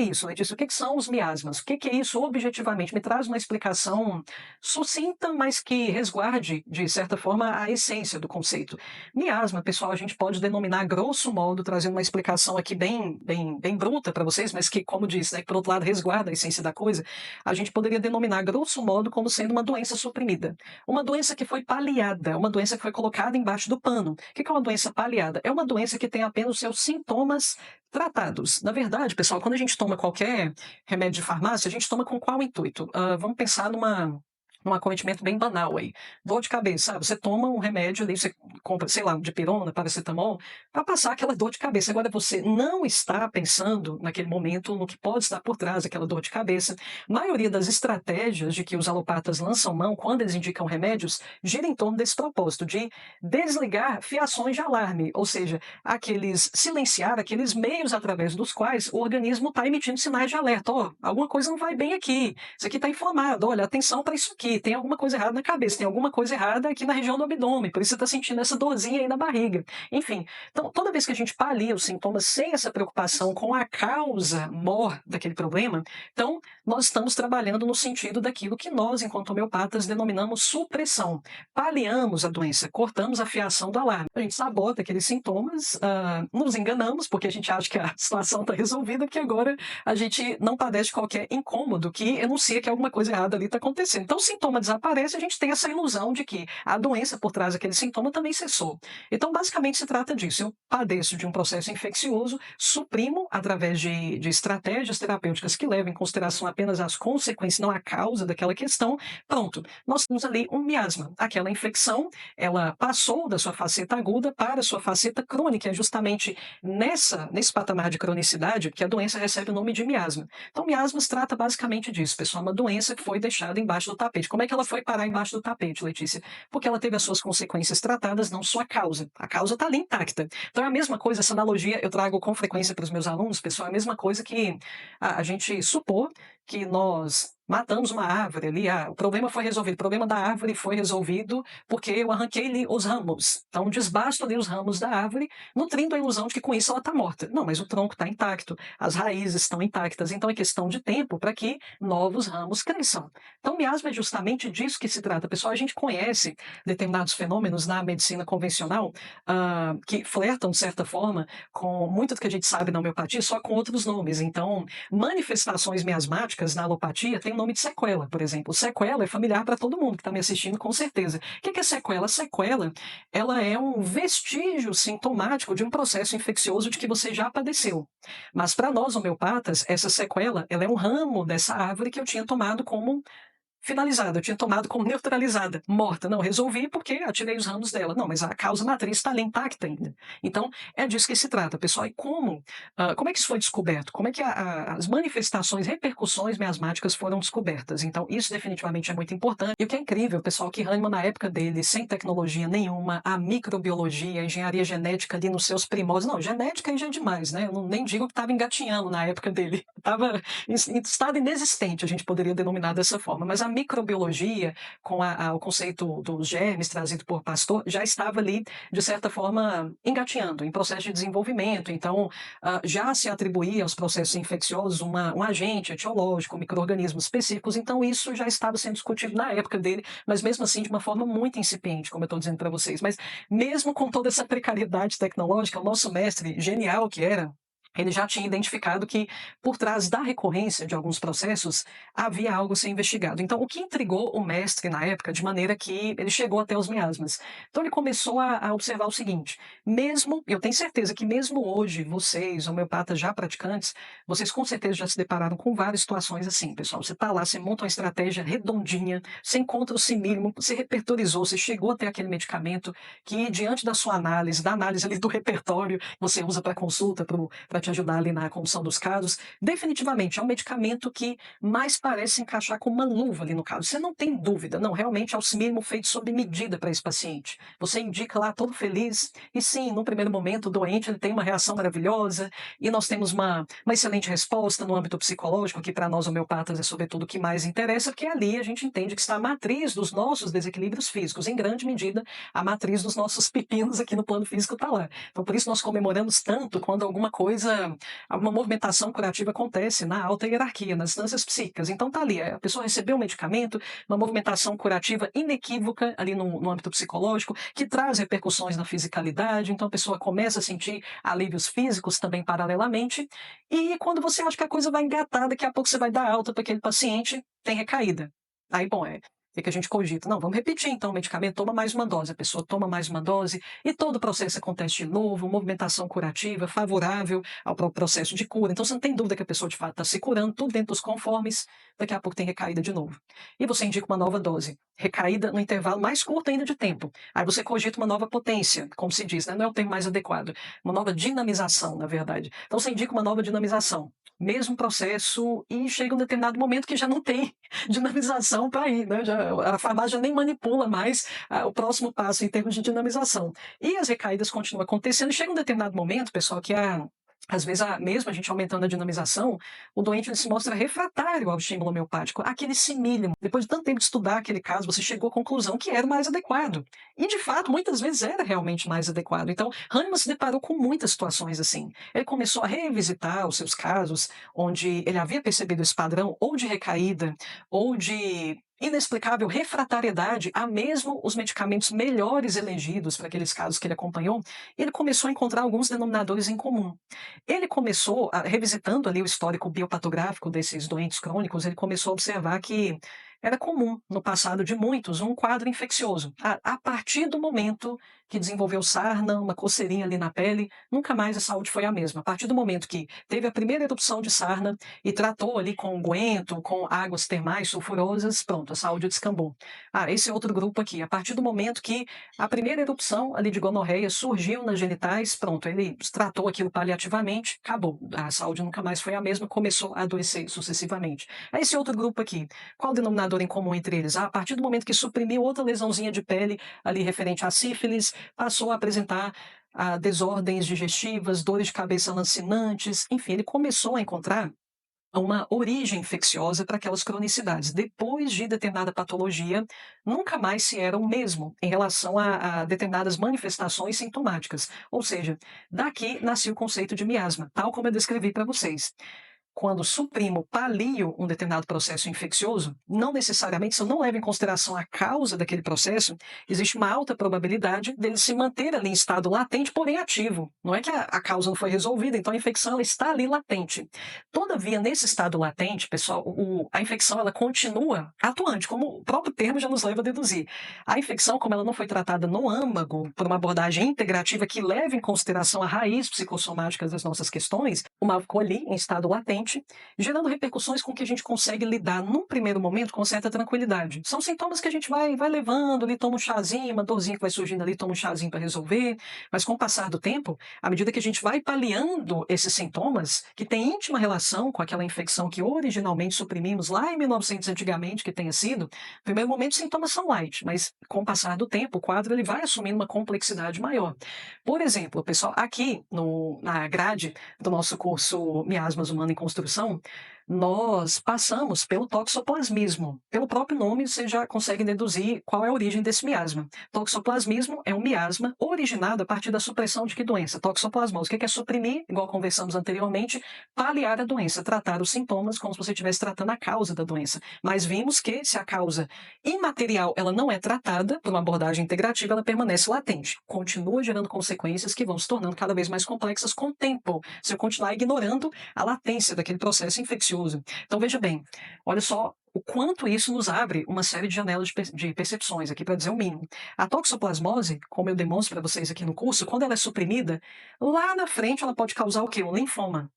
isso, Letícia? O que são os miasmas? O que é isso objetivamente? Me traz uma explicação sucinta, mas que resguarde, de certa forma, a essência do conceito. Miasma, pessoal, a gente pode denominar grosso modo, trazendo uma explicação aqui bem bruta para vocês, mas que, como disse, né, que por outro lado resguarda a essência da coisa, a gente poderia denominar grosso modo como sendo uma doença suprimida. Uma doença que foi paliada, uma doença que foi colocada embaixo do pano. O que é uma doença paliada? É uma doença que tem apenas os seus sintomas tratados. Na verdade, pessoal, quando a gente toma qualquer remédio de farmácia, a gente toma com qual intuito? Vamos pensar num acometimento bem banal aí. Dor de cabeça, sabe? Você toma um remédio ali, você compra, sei lá, dipirona, paracetamol, para passar aquela dor de cabeça. Agora, você não está pensando naquele momento no que pode estar por trás daquela dor de cabeça. A maioria das estratégias de que os alopatas lançam mão quando eles indicam remédios gira em torno desse propósito, de desligar fiações de alarme, ou seja, silenciar aqueles meios através dos quais o organismo está emitindo sinais de alerta. Ó, alguma coisa não vai bem aqui, isso aqui está inflamado, olha, atenção para isso aqui, tem alguma coisa errada na cabeça, tem alguma coisa errada aqui na região do abdômen, por isso você está sentindo essa dorzinha aí na barriga. Enfim, então toda vez que a gente palia os sintomas sem essa preocupação com a causa mor daquele problema, então nós estamos trabalhando no sentido daquilo que nós, enquanto homeopatas, denominamos supressão. Paliamos a doença, cortamos a fiação do alarme. A gente sabota aqueles sintomas, nos enganamos, porque a gente acha que a situação está resolvida, porque agora a gente não padece de qualquer incômodo que enuncia que alguma coisa errada ali está acontecendo. Então, o sintoma desaparece, a gente tem essa ilusão de que a doença por trás daquele sintoma também cessou. Então, basicamente, se trata disso. Eu padeço de um processo infeccioso, suprimo através de estratégias terapêuticas que levam em consideração apenas as consequências, não a causa daquela questão. Pronto, nós temos ali um miasma. Aquela infecção, ela passou da sua faceta aguda para a sua faceta crônica. É justamente nesse patamar de cronicidade que a doença recebe o nome de miasma. Então, miasmas trata basicamente disso, pessoal, uma doença que foi deixada embaixo do tapete. Como é que ela foi parar embaixo do tapete, Letícia? Porque ela teve as suas consequências tratadas, não sua causa. A causa está ali intacta. Então, é a mesma coisa, essa analogia eu trago com frequência para os meus alunos, pessoal, é a mesma coisa que a gente supor que nós matamos uma árvore ali, o problema foi resolvido, o problema da árvore foi resolvido porque eu arranquei-lhe os ramos. Então, desbasto ali os ramos da árvore, nutrindo a ilusão de que com isso ela está morta. Não, mas o tronco está intacto, as raízes estão intactas, então é questão de tempo para que novos ramos cresçam. Então, miasma é justamente disso que se trata. Pessoal, a gente conhece determinados fenômenos na medicina convencional que flertam, de certa forma, com muito do que a gente sabe na homeopatia, só com outros nomes. Então, manifestações miasmáticas na alopatia têm o nome de sequela, por exemplo. Sequela é familiar para todo mundo que está me assistindo, com certeza. O que é sequela? Sequela, ela é um vestígio sintomático de um processo infeccioso de que você já padeceu. Mas para nós homeopatas, essa sequela, ela é um ramo dessa árvore que eu tinha tomado como finalizada, eu tinha tomado como neutralizada, morta. Não, resolvi porque atirei os ramos dela. Não, mas a causa matriz está ali intacta ainda. Então, é disso que se trata, pessoal. E como é que isso foi descoberto? Como é que as manifestações, repercussões miasmáticas foram descobertas? Então, isso definitivamente é muito importante. E o que é incrível, pessoal, que Hahnemann, na época dele, sem tecnologia nenhuma, a microbiologia, a engenharia genética ali nos seus primórdios. Não, genética aí já é demais, né? Eu nem digo que estava engatinhando na época dele. Estava em estado inexistente, a gente poderia denominar dessa forma. Mas a microbiologia, com o conceito dos germes trazido por Pasteur, já estava ali, de certa forma, engatinhando, em processo de desenvolvimento. Então, já se atribuía aos processos infecciosos um agente etiológico, micro-organismos específicos. Então, isso já estava sendo discutido na época dele, mas mesmo assim de uma forma muito incipiente, como eu estou dizendo para vocês. Mas mesmo com toda essa precariedade tecnológica, o nosso mestre, genial que era, ele já tinha identificado que, por trás da recorrência de alguns processos, havia algo a ser investigado. Então, o que intrigou o mestre na época, de maneira que ele chegou até os miasmas? Então, ele começou a observar o seguinte: eu tenho certeza que mesmo hoje, vocês, homeopatas já praticantes, vocês com certeza já se depararam com várias situações assim, pessoal. Você está lá, você monta uma estratégia redondinha, você encontra o simílimo, você repertorizou, você chegou até aquele medicamento que, diante da sua análise, da análise ali do repertório, você usa para consulta, para te ajudar ali na condução dos casos, definitivamente é um medicamento que mais parece encaixar com uma luva ali no caso. Você não tem dúvida, não, realmente é o simílimo feito sob medida para esse paciente. Você indica lá todo feliz, e sim, no primeiro momento o doente ele tem uma reação maravilhosa, e nós temos uma excelente resposta no âmbito psicológico, que para nós homeopatas é sobretudo o que mais interessa, porque ali a gente entende que está a matriz dos nossos desequilíbrios físicos, em grande medida a matriz dos nossos pepinos aqui no plano físico está lá. Então por isso nós comemoramos tanto quando alguma coisa uma movimentação curativa acontece na alta hierarquia, nas instâncias psíquicas. Então tá ali, a pessoa recebeu o medicamento, uma movimentação curativa inequívoca ali no âmbito psicológico, que traz repercussões na fisicalidade, então a pessoa começa a sentir alívios físicos também paralelamente, e quando você acha que a coisa vai engatar, daqui a pouco você vai dar alta para aquele paciente, tem recaída. Aí, bom, o que que a gente cogita? Não, vamos repetir então o medicamento, toma mais uma dose. A pessoa toma mais uma dose e todo o processo acontece de novo, movimentação curativa, favorável ao processo de cura. Então você não tem dúvida que a pessoa de fato está se curando, tudo dentro dos conformes, daqui a pouco tem recaída de novo. E você indica uma nova dose, recaída no intervalo mais curto ainda de tempo. Aí você cogita uma nova potência, como se diz, né? Não é o termo mais adequado, uma nova dinamização, na verdade. Então você indica uma nova dinamização. Mesmo processo, e chega um determinado momento que já não tem dinamização para ir, né? A farmácia nem manipula mais o próximo passo em termos de dinamização. E as recaídas continuam acontecendo. Chega um determinado momento, pessoal, que às vezes, mesmo a gente aumentando a dinamização, o doente ele se mostra refratário ao estímulo homeopático, aquele simílimo. Depois de tanto tempo de estudar aquele caso, você chegou à conclusão que era o mais adequado. E, de fato, muitas vezes era realmente mais adequado. Então, Hahnemann se deparou com muitas situações assim. Ele começou a revisitar os seus casos, onde ele havia percebido esse padrão ou de recaída, ou de inexplicável refratariedade a mesmo os medicamentos melhores elegidos para aqueles casos que ele acompanhou, e ele começou a encontrar alguns denominadores em comum. Ele começou, revisitando ali o histórico biopatográfico desses doentes crônicos, ele começou a observar que era comum, no passado de muitos, um quadro infeccioso. A partir do momento que desenvolveu sarna, uma coceirinha ali na pele, nunca mais a saúde foi a mesma. A partir do momento que teve a primeira erupção de sarna e tratou ali com unguento, com águas termais sulfurosas, pronto, a saúde descambou. Esse é outro grupo aqui. A partir do momento que a primeira erupção ali de gonorreia surgiu nas genitais, pronto, ele tratou aquilo paliativamente, acabou. A saúde nunca mais foi a mesma, começou a adoecer sucessivamente. Esse outro grupo aqui, qual o denominador em comum entre eles? A partir do momento que suprimiu outra lesãozinha de pele ali referente à sífilis, passou a apresentar desordens digestivas, dores de cabeça lancinantes, enfim, ele começou a encontrar uma origem infecciosa para aquelas cronicidades. Depois de determinada patologia, nunca mais se era o mesmo em relação a determinadas manifestações sintomáticas. Ou seja, daqui nasceu o conceito de miasma, tal como eu descrevi para vocês. Quando suprimo, palio um determinado processo infeccioso, não necessariamente, se eu não levo em consideração a causa daquele processo, existe uma alta probabilidade dele se manter ali em estado latente, porém ativo. Não é que a causa não foi resolvida, então a infecção ela está ali latente. Todavia, nesse estado latente, pessoal, a infecção ela continua atuante, como o próprio termo já nos leva a deduzir. A infecção, como ela não foi tratada no âmago, por uma abordagem integrativa que leve em consideração a raiz psicossomática das nossas questões, o mal ficou ali em estado latente, gerando repercussões com que a gente consegue lidar num primeiro momento com certa tranquilidade. São sintomas que a gente vai levando, ali toma um chazinho, uma dorzinha que vai surgindo ali, toma um chazinho para resolver, mas com o passar do tempo, à medida que a gente vai paliando esses sintomas, que tem íntima relação com aquela infecção que originalmente suprimimos lá em 1900 antigamente, que tenha sido, no primeiro momento os sintomas são light, mas com o passar do tempo, o quadro ele vai assumindo uma complexidade maior. Por exemplo, pessoal, aqui na grade do nosso curso Miasmas Humano em Construção, nós passamos pelo toxoplasmismo. Pelo próprio nome, você já consegue deduzir qual é a origem desse miasma. Toxoplasmismo é um miasma originado a partir da supressão de que doença? Toxoplasmose. O que é suprimir? Igual conversamos anteriormente, paliar a doença, tratar os sintomas como se você estivesse tratando a causa da doença. Mas vimos que se a causa imaterial ela não é tratada por uma abordagem integrativa, ela permanece latente. Continua gerando consequências que vão se tornando cada vez mais complexas com o tempo, se eu continuar ignorando a latência daquele processo infeccioso. Então, veja bem, olha só o quanto isso nos abre uma série de janelas de percepções, aqui para dizer o mínimo. A toxoplasmose, como eu demonstro para vocês aqui no curso, quando ela é suprimida, lá na frente ela pode causar o quê? Um linfoma.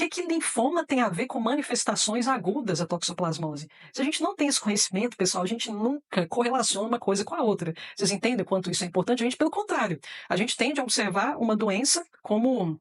O que linfoma tem a ver com manifestações agudas da toxoplasmose? Se a gente não tem esse conhecimento, pessoal, a gente nunca correlaciona uma coisa com a outra. Vocês entendem quanto isso é importante? A gente, pelo contrário, a gente tende a observar uma doença como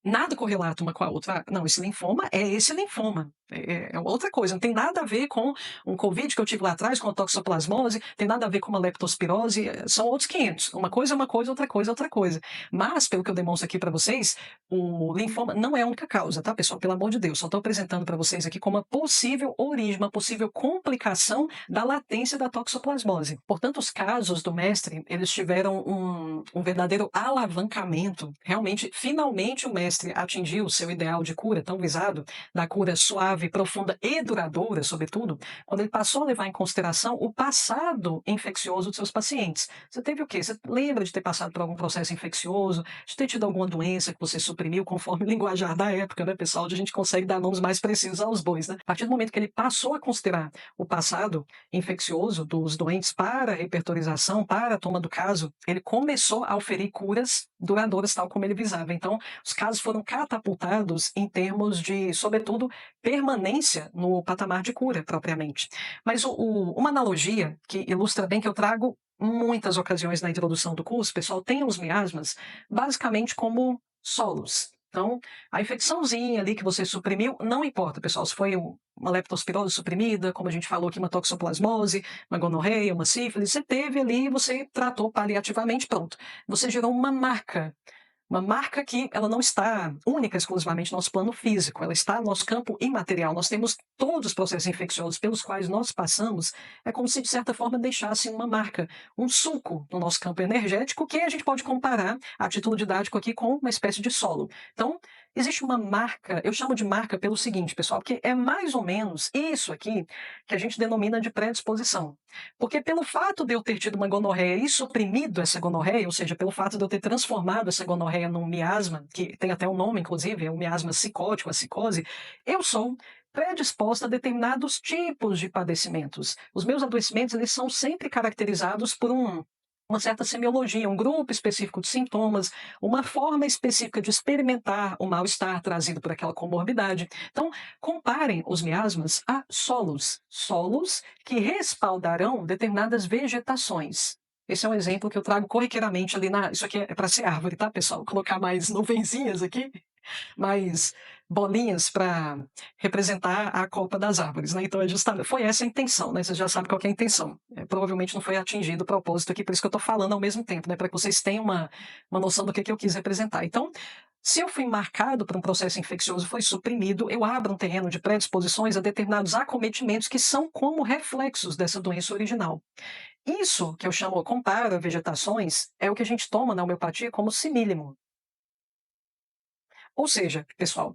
nada correlato uma com a outra. Não, esse linfoma é esse linfoma. É outra coisa, não tem nada a ver com um Covid que eu tive lá atrás, com a toxoplasmose, tem nada a ver com uma leptospirose, são outros 500. Uma coisa é uma coisa, outra coisa é outra coisa. Mas, pelo que eu demonstro aqui para vocês, o linfoma não é a única causa, tá, pessoal? Pelo amor de Deus, só estou apresentando para vocês aqui como uma possível origem, uma possível complicação da latência da toxoplasmose. Portanto, os casos do mestre, eles tiveram um verdadeiro alavancamento. Realmente, finalmente o mestre atingiu o seu ideal de cura tão visado, da cura suave, profunda e duradoura, sobretudo, quando ele passou a levar em consideração o passado infeccioso dos seus pacientes. Você teve o quê? Você lembra de ter passado por algum processo infeccioso, de ter tido alguma doença que você suprimiu, conforme o linguajar da época, né, pessoal, onde a gente consegue dar nomes mais precisos aos bois, né? A partir do momento que ele passou a considerar o passado infeccioso dos doentes para a repertorização, para a toma do caso, ele começou a oferir curas duradouras, tal como ele visava. Então, os casos foram catapultados em termos de, sobretudo, permanência no patamar de cura, propriamente. Mas uma analogia que ilustra bem, que eu trago muitas ocasiões na introdução do curso, pessoal, tem os miasmas basicamente como solos. Então, a infecçãozinha ali que você suprimiu, não importa, pessoal, se foi uma leptospirose suprimida, como a gente falou aqui, uma toxoplasmose, uma gonorreia, uma sífilis, você teve ali, você tratou paliativamente, pronto. Você gerou uma marca que ela não está única exclusivamente no nosso plano físico, ela está no nosso campo imaterial. Nós temos todos os processos infecciosos pelos quais nós passamos, é como se de certa forma deixassem uma marca, um sulco no nosso campo energético, que a gente pode comparar, a título didático aqui, com uma espécie de solo. Então, existe uma marca, eu chamo de marca pelo seguinte, pessoal, porque é mais ou menos isso aqui que a gente denomina de predisposição. Porque pelo fato de eu ter tido uma gonorreia e suprimido essa gonorreia, ou seja, pelo fato de eu ter transformado essa gonorreia num miasma, que tem até um nome, inclusive, é um miasma psicótico, a psicose, eu sou predisposta a determinados tipos de padecimentos. Os meus adoecimentos, eles são sempre caracterizados por uma certa semiologia, um grupo específico de sintomas, uma forma específica de experimentar o mal-estar trazido por aquela comorbidade. Então, comparem os miasmas a solos, solos que respaldarão determinadas vegetações. Esse é um exemplo que eu trago corriqueiramente ali na. Isso aqui é para ser árvore, tá, pessoal? Vou colocar mais nuvenzinhas aqui, mais bolinhas para representar a copa das árvores, né? Então, foi essa a intenção, né? Vocês já sabem qual que é a intenção. Provavelmente não foi atingido o propósito aqui, por isso que eu estou falando ao mesmo tempo, né? Para que vocês tenham uma noção do que eu quis representar. Então, se eu fui marcado por um processo infeccioso, foi suprimido, eu abro um terreno de predisposições a determinados acometimentos que são como reflexos dessa doença original. Isso que eu chamo, comparo vegetações, é o que a gente toma na homeopatia como simílimo. Ou seja, pessoal,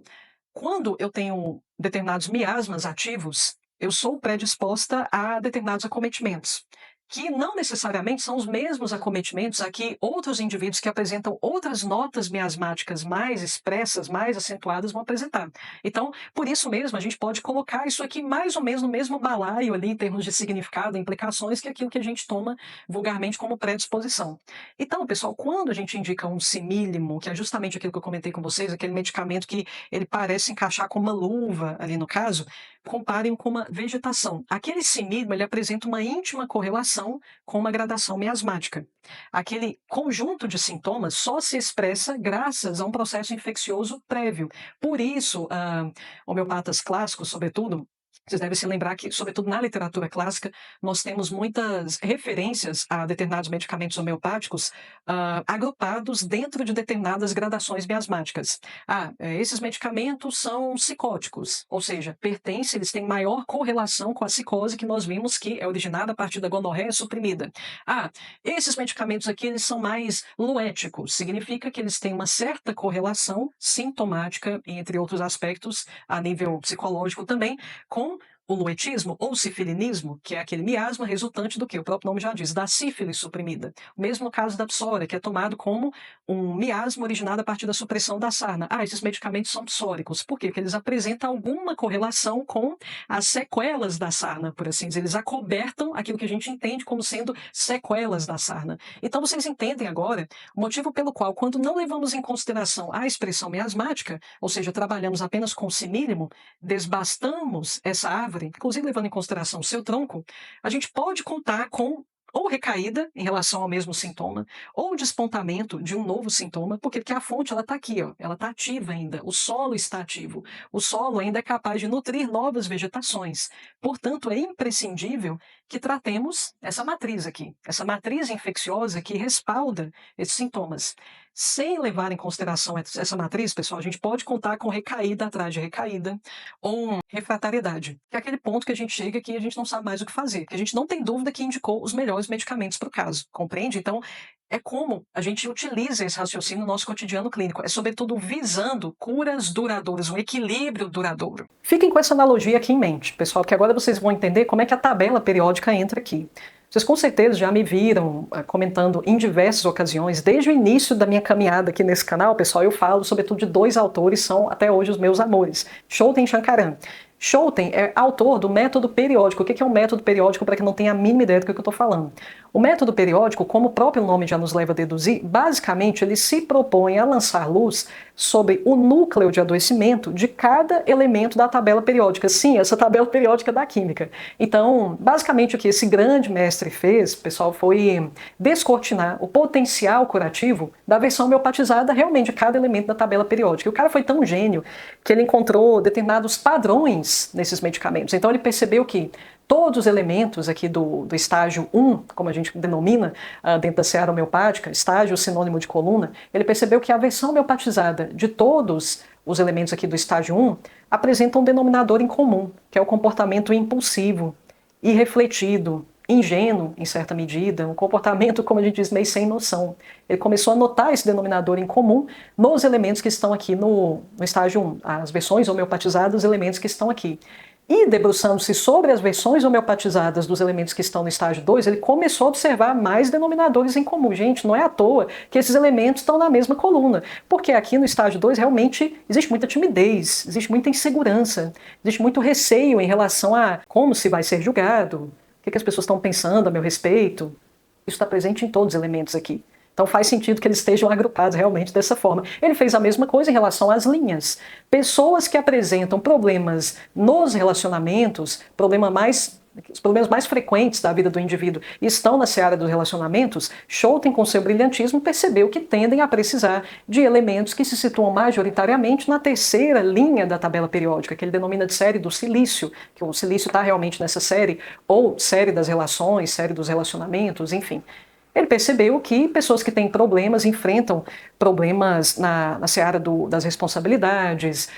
quando eu tenho determinados miasmas ativos, eu sou predisposta a determinados acometimentos, que não necessariamente são os mesmos acometimentos a que outros indivíduos que apresentam outras notas miasmáticas mais expressas, mais acentuadas, vão apresentar. Então, por isso mesmo, a gente pode colocar isso aqui mais ou menos no mesmo balaio ali, em termos de significado e implicações, que aquilo que a gente toma vulgarmente como predisposição. Então, pessoal, quando a gente indica um simílimo, que é justamente aquilo que eu comentei com vocês, aquele medicamento que ele parece encaixar com uma luva ali no caso, comparem com uma vegetação. Aquele simílimo, ele apresenta uma íntima correlação com uma gradação miasmática. Aquele conjunto de sintomas só se expressa graças a um processo infeccioso prévio. Por isso, homeopatas clássicos, sobretudo, vocês devem se lembrar que, sobretudo na literatura clássica, nós temos muitas referências a determinados medicamentos homeopáticos agrupados dentro de determinadas gradações miasmáticas. Esses medicamentos são psicóticos, ou seja, eles têm maior correlação com a psicose que nós vimos que é originada a partir da gonorreia suprimida. Esses medicamentos aqui, eles são mais luéticos, significa que eles têm uma certa correlação sintomática, entre outros aspectos, a nível psicológico também, com o luetismo ou sifilinismo, que é aquele miasma resultante do que o próprio nome já diz, da sífilis suprimida. O mesmo no caso da psória, que é tomado como um miasma originado a partir da supressão da sarna. Esses medicamentos são psóricos. Por quê? Porque eles apresentam alguma correlação com as sequelas da sarna, por assim dizer. Eles acobertam aquilo que a gente entende como sendo sequelas da sarna. Então vocês entendem agora o motivo pelo qual, quando não levamos em consideração a expressão miasmática, ou seja, trabalhamos apenas com simílimo, desbastamos essa árvore, inclusive levando em consideração o seu tronco, a gente pode contar com ou recaída em relação ao mesmo sintoma, ou despontamento de um novo sintoma, porque a fonte ela está aqui, ó, ela está ativa ainda, o solo está ativo, o solo ainda é capaz de nutrir novas vegetações. Portanto, é imprescindível que tratemos essa matriz aqui, essa matriz infecciosa que respalda esses sintomas. Sem levar em consideração essa matriz, pessoal, a gente pode contar com recaída atrás de recaída, ou refratariedade, que é aquele ponto que a gente chega que a gente não sabe mais o que fazer, que a gente não tem dúvida que indicou os melhores medicamentos para o caso, compreende? Então, é como a gente utiliza esse raciocínio no nosso cotidiano clínico, é sobretudo visando curas duradouras, um equilíbrio duradouro. Fiquem com essa analogia aqui em mente, pessoal, que agora vocês vão entender como é que a tabela periódica entra aqui. Vocês com certeza já me viram comentando em diversas ocasiões, desde o início da minha caminhada aqui nesse canal, pessoal, eu falo sobretudo de dois autores, são até hoje os meus amores, Schouten e Shankaran. Schouten é autor do método periódico. O que é um método periódico, para quem não tem a mínima ideia do que eu estou falando? O método periódico, como o próprio nome já nos leva a deduzir, basicamente ele se propõe a lançar luz sobre o núcleo de adoecimento de cada elemento da tabela periódica. Sim, essa tabela periódica da química. Então, basicamente o que esse grande mestre fez, pessoal, foi descortinar o potencial curativo da versão homeopatizada realmente de cada elemento da tabela periódica. E o cara foi tão gênio que ele encontrou determinados padrões nesses medicamentos. Então ele percebeu que todos os elementos aqui do estágio 1, como a gente denomina dentro da seara homeopática, estágio sinônimo de coluna, ele percebeu que a versão homeopatizada de todos os elementos aqui do estágio 1 apresentam um denominador em comum, que é o comportamento impulsivo, irrefletido, ingênuo, em certa medida, um comportamento, como a gente diz, meio sem noção. Ele começou a notar esse denominador em comum nos elementos que estão aqui no estágio 1, as versões homeopatizadas dos elementos que estão aqui. E debruçando-se sobre as versões homeopatizadas dos elementos que estão no estágio 2, ele começou a observar mais denominadores em comum. Gente, não é à toa que esses elementos estão na mesma coluna, porque aqui no estágio 2 realmente existe muita timidez, existe muita insegurança, existe muito receio em relação a como se vai ser julgado, o que as pessoas estão pensando a meu respeito. Isso está presente em todos os elementos aqui. Então faz sentido que eles estejam agrupados realmente dessa forma. Ele fez a mesma coisa em relação às linhas. Pessoas que apresentam problemas nos relacionamentos, os problemas mais frequentes da vida do indivíduo estão na seara dos relacionamentos, Schouten, com seu brilhantismo, percebeu que tendem a precisar de elementos que se situam majoritariamente na terceira linha da tabela periódica, que ele denomina de série do silício, que o silício está realmente nessa série, ou série das relações, série dos relacionamentos, enfim. Ele percebeu que pessoas que têm problemas enfrentam problemas na seara das responsabilidades,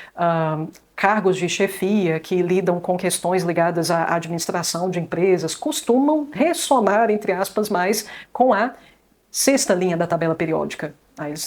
cargos de chefia que lidam com questões ligadas à administração de empresas, costumam ressonar, entre aspas, mais com a sexta linha da tabela periódica,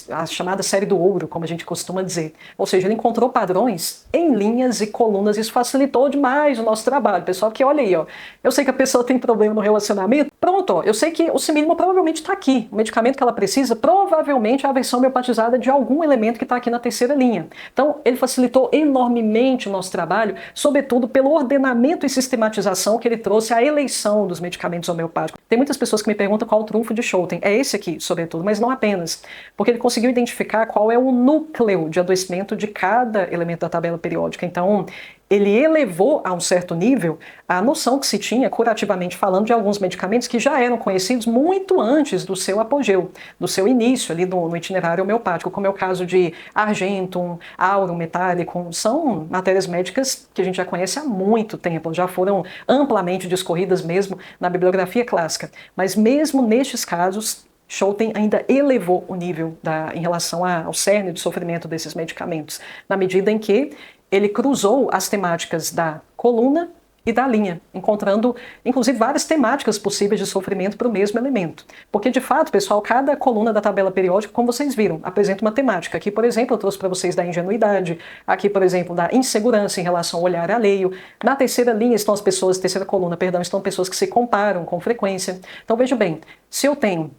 a chamada série do ouro, como a gente costuma dizer. Ou seja, ele encontrou padrões em linhas e colunas, isso facilitou demais o nosso trabalho, pessoal, porque olha aí, ó, eu sei que a pessoa tem problema no relacionamento, pronto, ó, eu sei que o simínimo provavelmente está aqui, o medicamento que ela precisa provavelmente é a versão homeopatizada de algum elemento que está aqui na terceira linha. Então, ele facilitou enormemente o nosso trabalho, sobretudo pelo ordenamento e sistematização que ele trouxe à eleição dos medicamentos homeopáticos. Tem muitas pessoas que me perguntam qual o trunfo de Schouten, é esse aqui, sobretudo, mas não apenas, porque ele conseguiu identificar qual é o núcleo de adoecimento de cada elemento da tabela periódica. Então, ele elevou a um certo nível a noção que se tinha, curativamente falando, de alguns medicamentos que já eram conhecidos muito antes do seu apogeu, do seu início ali no itinerário homeopático, como é o caso de argentum, aurum metallicum, são matérias médicas que a gente já conhece há muito tempo, já foram amplamente discorridas mesmo na bibliografia clássica. Mas mesmo nestes casos, Schouten ainda elevou o nível em relação ao cerne de sofrimento desses medicamentos, na medida em que ele cruzou as temáticas da coluna e da linha, encontrando, inclusive, várias temáticas possíveis de sofrimento para o mesmo elemento. Porque, de fato, pessoal, cada coluna da tabela periódica, como vocês viram, apresenta uma temática. Aqui, por exemplo, eu trouxe para vocês da ingenuidade, aqui, por exemplo, da insegurança em relação ao olhar alheio. Na terceira linha estão as pessoas, terceira coluna, perdão, estão pessoas que se comparam com frequência. Então, veja bem, se eu tenho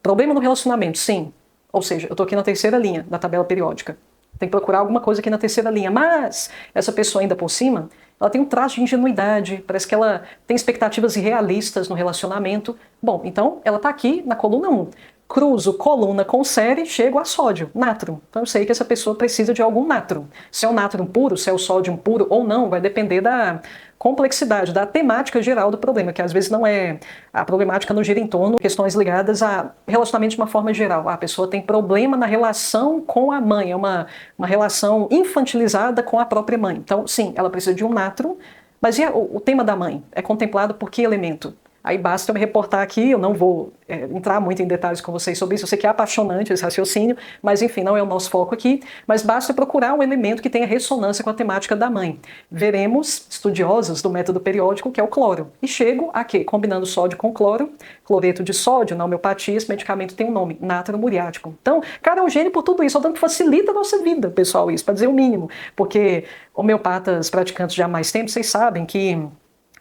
problema no relacionamento, sim. Ou seja, eu estou aqui na terceira linha da tabela periódica. Tem que procurar alguma coisa aqui na terceira linha. Mas essa pessoa ainda por cima, ela tem um traço de ingenuidade. Parece que ela tem expectativas irrealistas no relacionamento. Bom, então ela está aqui na coluna 1. cruzo coluna com série, chego a sódio, nátron. Então eu sei que essa pessoa precisa de algum nátron. Se é o nátron puro, se é o sódio puro ou não, vai depender da complexidade, da temática geral do problema, que às vezes não é... A problemática não gira em torno de questões ligadas a relacionamento de uma forma geral. A pessoa tem problema na relação com a mãe, é uma relação infantilizada com a própria mãe. Então, sim, ela precisa de um nátron, mas e o tema da mãe? É contemplado por que elemento? Aí basta eu me reportar aqui, eu não vou entrar muito em detalhes com vocês sobre isso, eu sei que é apaixonante esse raciocínio, mas enfim, não é o nosso foco aqui, mas basta procurar um elemento que tenha ressonância com a temática da mãe. Veremos estudiosos do método periódico, que é o cloro. E chego a quê? Combinando sódio com cloro, cloreto de sódio, na homeopatia, esse medicamento tem um nome, nátron muriático. Então, cara, é um gênio por tudo isso, tanto que facilita a nossa vida, pessoal, isso, para dizer o mínimo, porque homeopatas praticantes de há mais tempo, vocês sabem que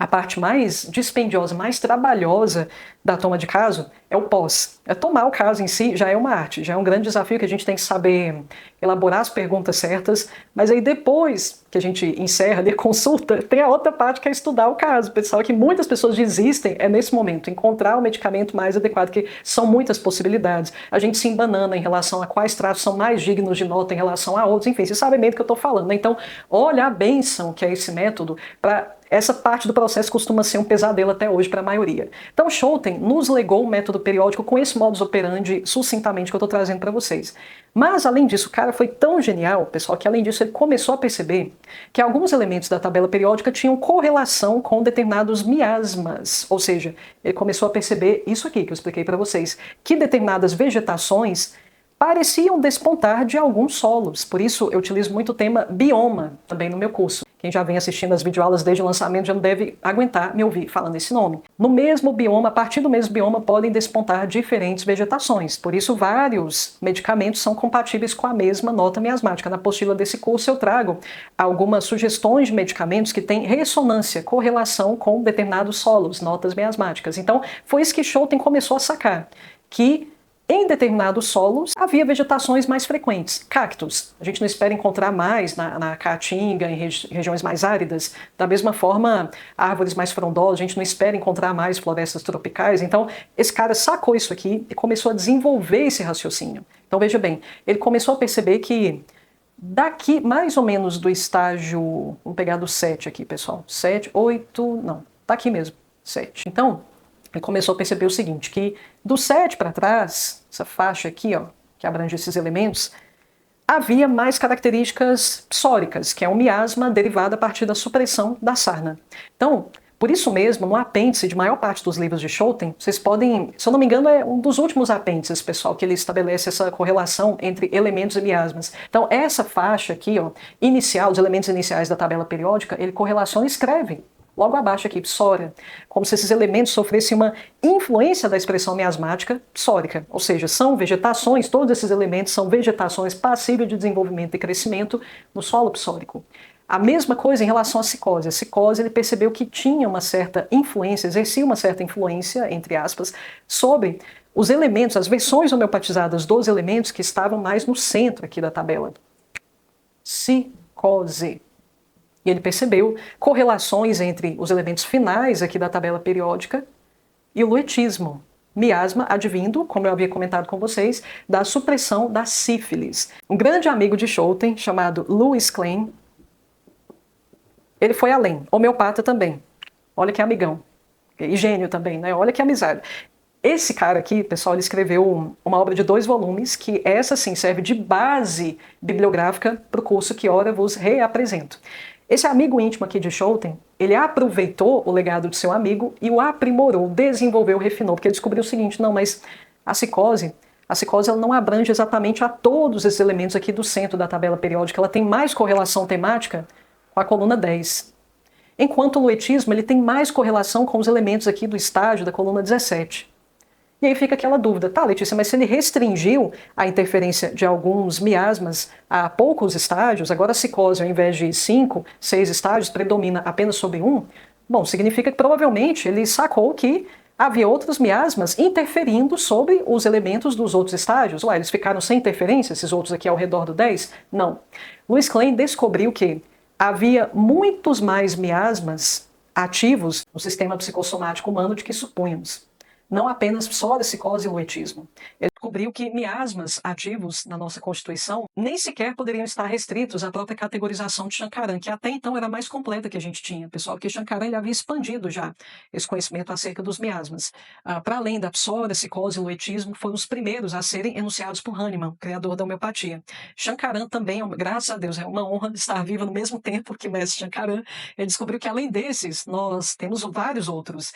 a parte mais dispendiosa, mais trabalhosa da toma de caso é o pós. É tomar o caso em si já é uma arte, já é um grande desafio que a gente tem que saber elaborar as perguntas certas, mas aí depois que a gente encerra ali a consulta, tem a outra parte que é estudar o caso. Pessoal, que muitas pessoas desistem é nesse momento, encontrar o medicamento mais adequado, que são muitas possibilidades. A gente se embanana em relação a quais tratos são mais dignos de nota em relação a outros, enfim, vocês sabem bem do que eu estou falando, né? Então, olha a bênção que é esse método para... Essa parte do processo costuma ser um pesadelo até hoje para a maioria. Então, Schouten nos legou o método periódico com esse modus operandi sucintamente que eu estou trazendo para vocês. Mas, além disso, o cara foi tão genial, pessoal, que além disso ele começou a perceber que alguns elementos da tabela periódica tinham correlação com determinados miasmas. Ou seja, ele começou a perceber isso aqui que eu expliquei para vocês, que determinadas vegetações pareciam despontar de alguns solos. Por isso, eu utilizo muito o tema bioma também no meu curso. Quem já vem assistindo as videoaulas desde o lançamento já não deve aguentar me ouvir falando esse nome. No mesmo bioma, a partir do mesmo bioma, podem despontar diferentes vegetações. Por isso, vários medicamentos são compatíveis com a mesma nota miasmática. Na apostila desse curso eu trago algumas sugestões de medicamentos que têm ressonância, correlação com determinados solos, notas miasmáticas. Então, foi isso que Schouten começou a sacar, que em determinados solos havia vegetações mais frequentes. Cactos, a gente não espera encontrar mais na caatinga, em regiões mais áridas. Da mesma forma, árvores mais frondosas, a gente não espera encontrar mais florestas tropicais. Então, esse cara sacou isso aqui e começou a desenvolver esse raciocínio. Então, veja bem, ele começou a perceber que daqui, mais ou menos do estágio... Vamos pegar do 7 aqui, pessoal. 7, 8... Não, tá aqui mesmo, 7. Então, ele começou a perceber o seguinte, que do 7 para trás, essa faixa aqui, ó, que abrange esses elementos, havia mais características psóricas, que é um miasma derivado a partir da supressão da sarna. Então, por isso mesmo, no apêndice de maior parte dos livros de Schouten, vocês podem, se eu não me engano, é um dos últimos apêndices, pessoal, que ele estabelece essa correlação entre elementos e miasmas. Então, essa faixa aqui, ó, inicial, os elementos iniciais da tabela periódica, ele correlaciona e escreve logo abaixo aqui, psória, como se esses elementos sofressem uma influência da expressão miasmática psórica, ou seja, são vegetações, todos esses elementos são vegetações passíveis de desenvolvimento e crescimento no solo psórico. A mesma coisa em relação à cicose. A cicose, ele percebeu que tinha uma certa influência, exercia uma certa influência, entre aspas, sobre os elementos, as versões homeopatizadas dos elementos que estavam mais no centro aqui da tabela. Cicose. E ele percebeu correlações entre os elementos finais aqui da tabela periódica e o luetismo. Miasma advindo, como eu havia comentado com vocês, da supressão da sífilis. Um grande amigo de Schouten, chamado Louis Klein, ele foi além, homeopata também. Olha que amigão. E gênio também, né? Olha que amizade. Esse cara aqui, pessoal, ele escreveu uma obra de 2 volumes, que essa sim serve de base bibliográfica para o curso que ora vos reapresento. Esse amigo íntimo aqui de Schouten, ele aproveitou o legado de seu amigo e o aprimorou, desenvolveu, refinou, porque ele descobriu o seguinte, não, mas a cicose ela não abrange exatamente a todos esses elementos aqui do centro da tabela periódica, ela tem mais correlação temática com a coluna 10. Enquanto o luetismo, ele tem mais correlação com os elementos aqui do estágio da coluna 17. E aí fica aquela dúvida, tá, Letícia, mas se ele restringiu a interferência de alguns miasmas a poucos estágios, agora a cicose, ao invés de 5, 6 estágios, predomina apenas sobre um, bom, significa que provavelmente ele sacou que havia outros miasmas interferindo sobre os elementos dos outros estágios. Ué, eles ficaram sem interferência, esses outros aqui ao redor do 10? Não. Louis Klein descobriu que havia muitos mais miasmas ativos no sistema psicossomático humano do que supõemos. Não apenas psoriacicose e luetismo. Ele descobriu que miasmas ativos na nossa Constituição nem sequer poderiam estar restritos à própria categorização de Shankaran, que até então era a mais completa que a gente tinha, pessoal, porque Shankaran ele havia expandido já esse conhecimento acerca dos miasmas. Para além da psora, psicose e luetismo, foram os primeiros a serem enunciados por Hahnemann, criador da homeopatia. Shankaran também, graças a Deus, é uma honra estar viva no mesmo tempo que Mestre Shankaran. Ele descobriu que, além desses, nós temos vários outros,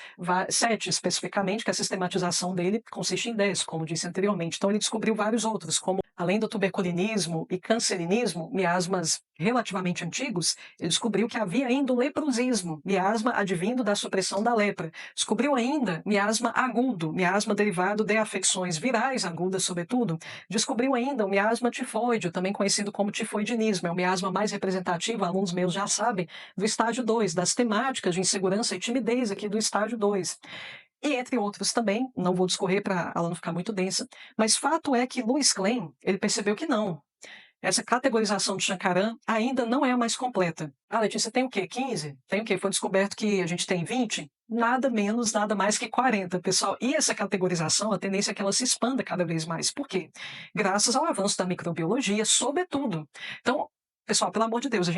7 especificamente, que a sistematização dele consiste em 10, como disse anteriormente. Então, ele descobriu vários outros, como, além do tuberculinismo e cancerinismo, miasmas relativamente antigos, ele descobriu que havia ainda o leprosismo, miasma advindo da supressão da lepra. Descobriu ainda miasma agudo, miasma derivado de afecções virais agudas, sobretudo. Descobriu ainda o miasma tifoide, também conhecido como tifoidinismo. É o miasma mais representativo, alunos meus já sabem, do estágio 2, das temáticas de insegurança e timidez aqui do estágio 2. E entre outros também, não vou discorrer para a aula não ficar muito densa, mas fato é que Louis Klein, ele percebeu que não. Essa categorização de Shankaran ainda não é a mais completa. Letícia, tem o quê? 15? Tem o quê? Foi descoberto que a gente tem 20? Nada menos, nada mais que 40, pessoal. E essa categorização, a tendência é que ela se expanda cada vez mais. Por quê? Graças ao avanço da microbiologia, sobretudo. Então, pessoal, pelo amor de Deus, se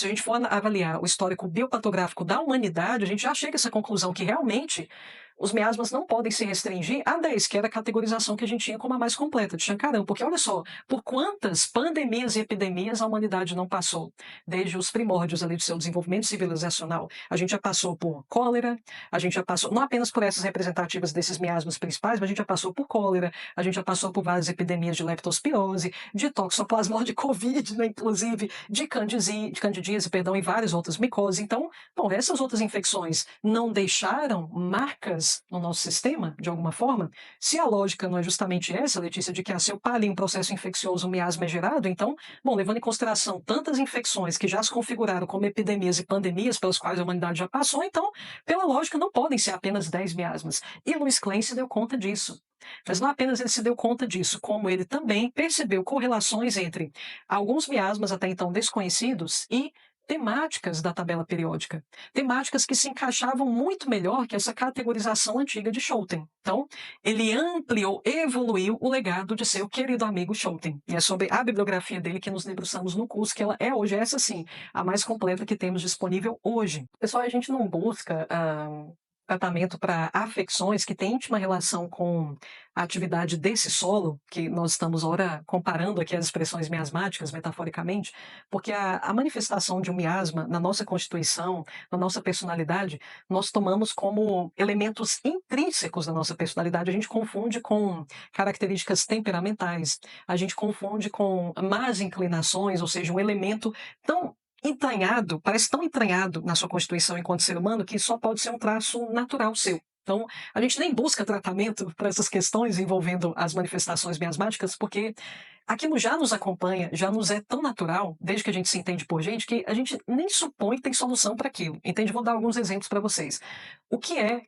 a gente for avaliar o histórico biopatográfico da humanidade, a gente já chega a essa conclusão que realmente os miasmas não podem se restringir a 10, que era a categorização que a gente tinha como a mais completa, de Shankaran. Porque olha só, por quantas pandemias e epidemias a humanidade não passou, desde os primórdios ali do seu desenvolvimento civilizacional. A gente já passou por cólera, a gente já passou, não apenas por essas representativas desses miasmas principais, mas a gente já passou por cólera, a gente já passou por várias epidemias de leptospirose, de toxoplasmose, de Covid, né, inclusive, de candidíase, perdão, e várias outras micoses. Então, bom, essas outras infecções não deixaram marcas no nosso sistema, de alguma forma? Se a lógica não é justamente essa, Letícia, de que se eu paro em um processo infeccioso, um miasma é gerado, então, bom, levando em consideração tantas infecções que já se configuraram como epidemias e pandemias pelas quais a humanidade já passou, então, pela lógica, não podem ser apenas 10 miasmas. E Louis Klein se deu conta disso. Mas não apenas ele se deu conta disso, como ele também percebeu correlações entre alguns miasmas até então desconhecidos e temáticas da tabela periódica, temáticas que se encaixavam muito melhor que essa categorização antiga de Schouten. Então, ele ampliou, evoluiu o legado de seu querido amigo Schouten. E é sobre a bibliografia dele que nos debruçamos no curso, que ela é hoje, essa sim, a mais completa que temos disponível hoje. Pessoal, a gente não busca tratamento para afecções que têm íntima relação com a atividade desse solo, que nós estamos ora comparando aqui as expressões miasmáticas, metaforicamente, porque a manifestação de um miasma na nossa constituição, na nossa personalidade, nós tomamos como elementos intrínsecos da nossa personalidade. A gente confunde com características temperamentais, a gente confunde com más inclinações, ou seja, um elemento tão entranhado, parece tão entranhado na sua constituição enquanto ser humano que só pode ser um traço natural seu. Então, a gente nem busca tratamento para essas questões envolvendo as manifestações miasmáticas, porque aquilo já nos acompanha, já nos é tão natural, desde que a gente se entende por gente, que a gente nem supõe que tem solução para aquilo. Entende? Vou dar alguns exemplos para vocês. O que é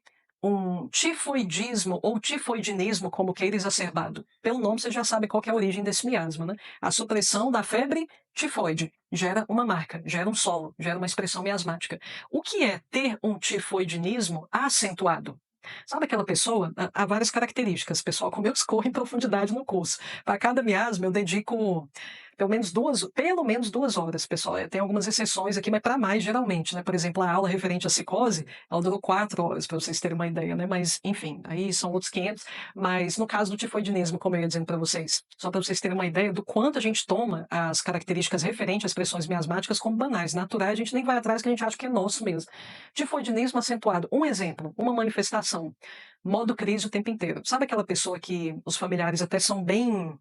um tifoidismo ou tifoidinismo, como queira, exacerbado? Pelo nome você já sabe qual que é a origem desse miasma, né? A supressão da febre tifoide gera uma marca, gera um solo, gera uma expressão miasmática. O que é ter um tifoidinismo acentuado? Sabe aquela pessoa? Há várias características, pessoal, como eu escorro em profundidade no curso. Para cada miasma eu dedico pelo menos 2 horas, pessoal. Tem algumas exceções aqui, mas para mais geralmente, né? Por exemplo, a aula referente à psicose, ela durou 4 horas, para vocês terem uma ideia, né? Mas, enfim, aí são outros 500. Mas no caso do tifoidinismo, como eu ia dizendo para vocês, só para vocês terem uma ideia do quanto a gente toma as características referentes às expressões miasmáticas como banais, naturais, a gente nem vai atrás que a gente acha que é nosso mesmo. Tifoidinismo acentuado. Um exemplo, uma manifestação. Modo crise o tempo inteiro. Sabe aquela pessoa que os familiares até são bem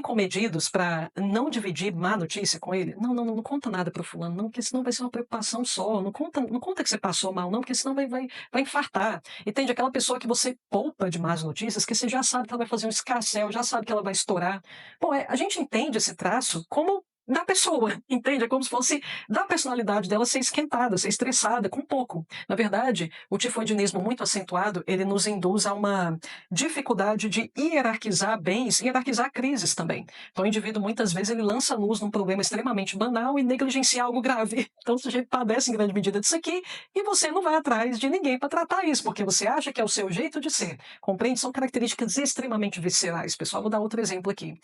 comedidos para não dividir má notícia com ele? Não, não, não, não conta nada para o fulano, não, porque senão vai ser uma preocupação só. Não conta que você passou mal, não, porque senão vai infartar. Entende? Aquela pessoa que você poupa de más notícias, que você já sabe que ela vai fazer um escarcéu, já sabe que ela vai estourar. Bom, a gente entende esse traço como da pessoa, entende? É como se fosse da personalidade dela ser esquentada, ser estressada com pouco. Na verdade, o tifoidinismo muito acentuado, ele nos induz a uma dificuldade de hierarquizar bens, hierarquizar crises também. Então, o indivíduo, muitas vezes, ele lança luz num problema extremamente banal e negligencia algo grave. Então, o sujeito padece em grande medida disso aqui e você não vai atrás de ninguém para tratar isso, porque você acha que é o seu jeito de ser. Compreende? São características extremamente viscerais. Pessoal, vou dar outro exemplo aqui.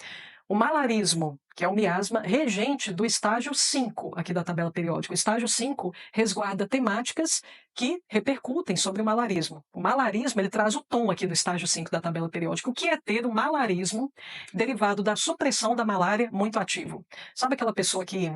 O malarismo, que é o miasma regente do estágio 5 aqui da tabela periódica. O estágio 5 resguarda temáticas que repercutem sobre o malarismo. O malarismo, ele traz o tom aqui do estágio 5 da tabela periódica. O que é ter o malarismo derivado da supressão da malária muito ativo? Sabe aquela pessoa que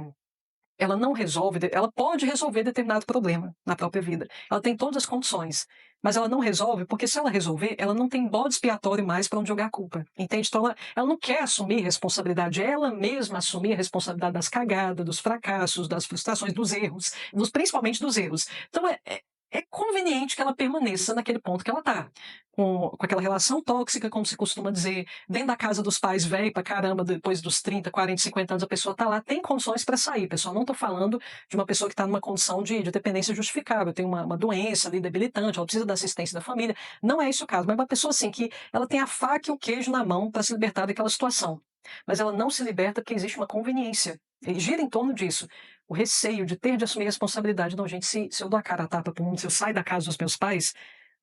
ela não resolve, ela pode resolver determinado problema na própria vida. Ela tem todas as condições, mas ela não resolve porque se ela resolver, ela não tem bode expiatório mais para onde jogar a culpa, entende? Então ela não quer assumir responsabilidade, ela mesma assumir a responsabilidade das cagadas, dos fracassos, das frustrações, dos erros, principalmente dos erros. Então é conveniente que ela permaneça naquele ponto que ela está, com aquela relação tóxica, como se costuma dizer, dentro da casa dos pais, velho pra caramba, depois dos 30, 40, 50 anos, a pessoa está lá, tem condições para sair. Pessoal, não estou falando de uma pessoa que está numa condição de dependência justificável, tem uma doença ali debilitante, ela precisa da assistência da família. Não é esse o caso, mas é uma pessoa assim que ela tem a faca e o queijo na mão para se libertar daquela situação. Mas ela não se liberta porque existe uma conveniência. E gira em torno disso. O receio de ter de assumir responsabilidade. Não, gente, se eu dou a cara a tapa para o mundo, se eu sair da casa dos meus pais,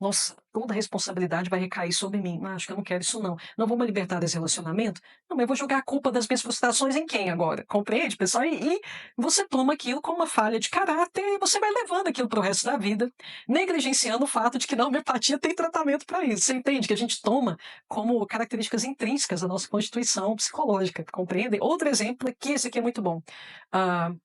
nossa, toda a responsabilidade vai recair sobre mim. Ah, acho que eu não quero isso não. Não vou me libertar desse relacionamento? Não, mas eu vou jogar a culpa das minhas frustrações em quem agora? Compreende, pessoal? E você toma aquilo como uma falha de caráter e você vai levando aquilo para o resto da vida, negligenciando o fato de que na homeopatia tem tratamento para isso. Você entende que a gente toma como características intrínsecas da nossa constituição psicológica, compreendem? Outro exemplo é que esse aqui é muito bom.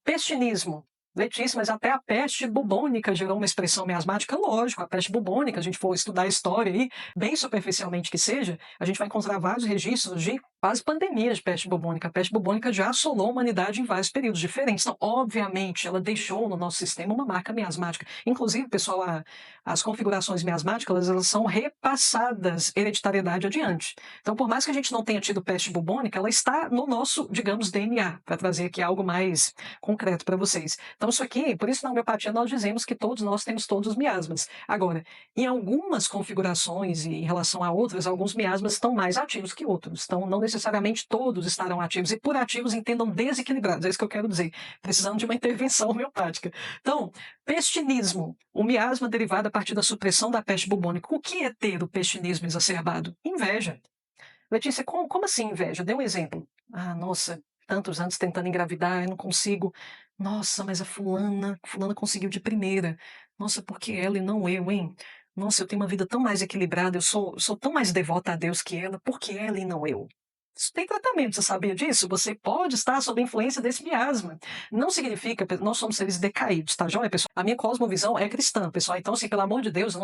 Pestinismo. Letícia, mas até a peste bubônica gerou uma expressão miasmática? Lógico, a peste bubônica, a gente for estudar a história aí, bem superficialmente que seja, a gente vai encontrar vários registros de quase pandemias de peste bubônica. A peste bubônica já assolou a humanidade em vários períodos diferentes. Então, obviamente, ela deixou no nosso sistema uma marca miasmática. Inclusive, pessoal, as configurações miasmáticas, elas são repassadas hereditariedade adiante. Então, por mais que a gente não tenha tido peste bubônica, ela está no nosso, digamos, DNA, para trazer aqui algo mais concreto para vocês. Então, isso aqui, por isso na homeopatia nós dizemos que todos nós temos todos os miasmas. Agora, em algumas configurações e em relação a outras, alguns miasmas estão mais ativos que outros. Então, não necessariamente todos estarão ativos. E por ativos, entendam desequilibrados. É isso que eu quero dizer. Precisando de uma intervenção homeopática. Então, pestinismo, o miasma derivado a partir da supressão da peste bubônica. O que é ter o pestinismo exacerbado? Inveja. Letícia, como assim inveja? Dê um exemplo. Ah, nossa, tantos anos tentando engravidar, eu não consigo. Nossa, mas a fulana conseguiu de primeira. Nossa, por que ela e não eu, hein? Nossa, eu tenho uma vida tão mais equilibrada, eu sou tão mais devota a Deus que ela, por que ela e não eu? Isso tem tratamento, você sabia disso? Você pode estar sob a influência desse miasma. Não significa, nós somos seres decaídos, tá joia, pessoal? A minha cosmovisão é cristã, pessoal. Então, assim, pelo amor de Deus, eu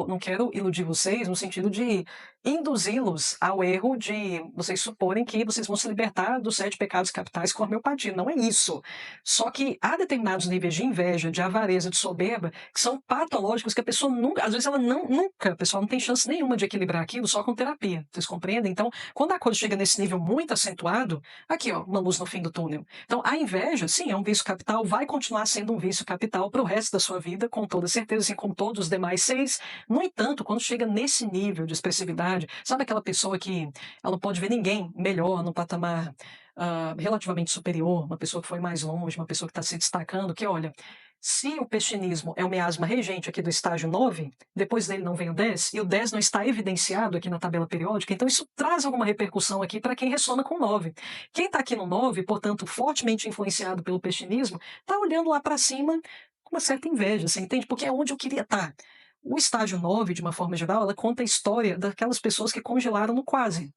não quero iludir vocês no sentido de induzi-los ao erro de vocês suporem que vocês vão se libertar dos 7 pecados capitais com a homeopatia. Não é isso. Só que há determinados níveis de inveja, de avareza, de soberba, que são patológicos, que a pessoa nunca, às vezes ela nunca, pessoal, não tem chance nenhuma de equilibrar aquilo só com terapia. Vocês compreendem? Então, quando a coisa chega nesse nível muito acentuado, aqui, ó, uma luz no fim do túnel. Então, a inveja, sim, é um vício capital, vai continuar sendo um vício capital para o resto da sua vida, com toda certeza, assim como todos os demais 6. No entanto, quando chega nesse nível de expressividade, sabe aquela pessoa que ela não pode ver ninguém melhor no patamar relativamente superior, uma pessoa que foi mais longe, uma pessoa que está se destacando, que olha, se o pestinismo é o miasma regente aqui do estágio 9, depois dele não vem o 10, e o 10 não está evidenciado aqui na tabela periódica, então isso traz alguma repercussão aqui para quem ressona com o 9. Quem está aqui no 9, portanto, fortemente influenciado pelo pestinismo, está olhando lá para cima com uma certa inveja, você entende? Porque é onde eu queria estar. O estágio 9, de uma forma geral, ela conta a história daquelas pessoas que congelaram no quase.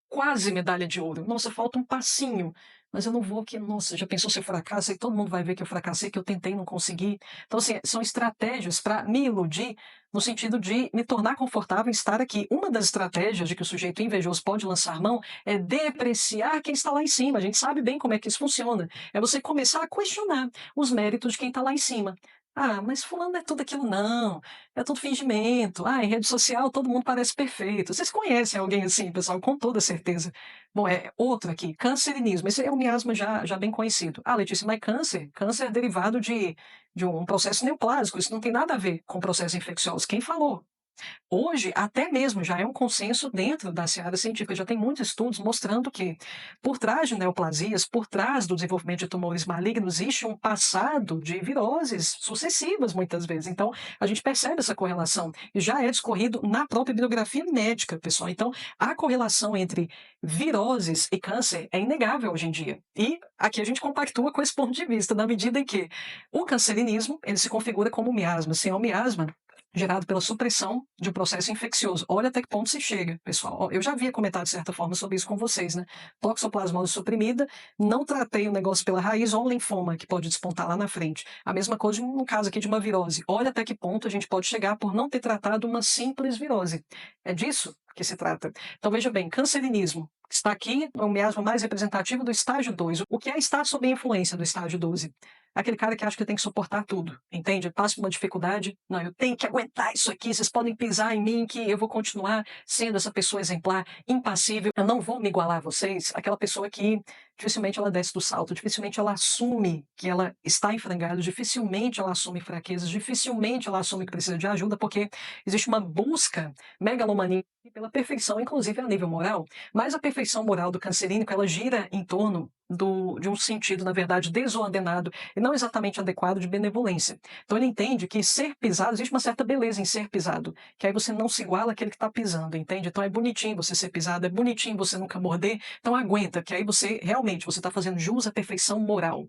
Quase medalha de ouro. Nossa, falta um passinho. Mas eu não vou que, nossa, já pensou se eu fracasso? E todo mundo vai ver que eu fracassei, que eu tentei e não consegui. Então, assim, são estratégias para me iludir, no sentido de me tornar confortável em estar aqui. Uma das estratégias de que o sujeito invejoso pode lançar mão é depreciar quem está lá em cima. A gente sabe bem como é que isso funciona. É você começar a questionar os méritos de quem está lá em cima. Ah, mas fulano não é tudo aquilo não, é tudo fingimento. Ah, em rede social todo mundo parece perfeito. Vocês conhecem alguém assim, pessoal? Com toda certeza. Bom, outro aqui, cancerinismo. Esse é um miasma já bem conhecido. Ah, Letícia, mas câncer é derivado de um processo neoplásico. Isso não tem nada a ver com processos infecciosos. Quem falou? Hoje, até mesmo já é um consenso dentro da seara científica, já tem muitos estudos mostrando que, por trás de neoplasias, por trás do desenvolvimento de tumores malignos, existe um passado de viroses sucessivas, muitas vezes. Então, a gente percebe essa correlação, e já é discorrido na própria bibliografia médica, pessoal. Então, a correlação entre viroses e câncer é inegável hoje em dia. E aqui a gente compactua com esse ponto de vista, na medida em que o cancerinismo, ele se configura como um miasma. Se é um miasma, gerado pela supressão de um processo infeccioso. Olha até que ponto se chega, pessoal. Ó, eu já havia comentado de certa forma sobre isso com vocês, né? Toxoplasmose suprimida, não tratei o negócio pela raiz ou um linfoma que pode despontar lá na frente. A mesma coisa no caso aqui de uma virose. Olha até que ponto a gente pode chegar por não ter tratado uma simples virose. É disso que se trata. Então veja bem, cancerinismo. Está aqui é o miasma mais representativo do estágio 2. O que é estar sob a influência do estágio 12? Aquele cara que acha que tem que suportar tudo, entende? Passa por uma dificuldade, não, eu tenho que aguentar isso aqui, vocês podem pisar em mim que eu vou continuar sendo essa pessoa exemplar, impassível, eu não vou me igualar a vocês. Aquela pessoa que dificilmente ela desce do salto, dificilmente ela assume que ela está em frangalhos, dificilmente ela assume fraquezas, dificilmente ela assume que precisa de ajuda, porque existe uma busca megalomaníaca pela perfeição, inclusive a nível moral, mas a perfeição moral do cancerínico, ela gira em torno de um sentido, na verdade, desordenado e não exatamente adequado de benevolência. Então ele entende que ser pisado, existe uma certa beleza em ser pisado, que aí você não se iguala àquele que está pisando, entende? Então é bonitinho você ser pisado, é bonitinho você nunca morder, então aguenta, que aí você realmente você está fazendo jus à perfeição moral.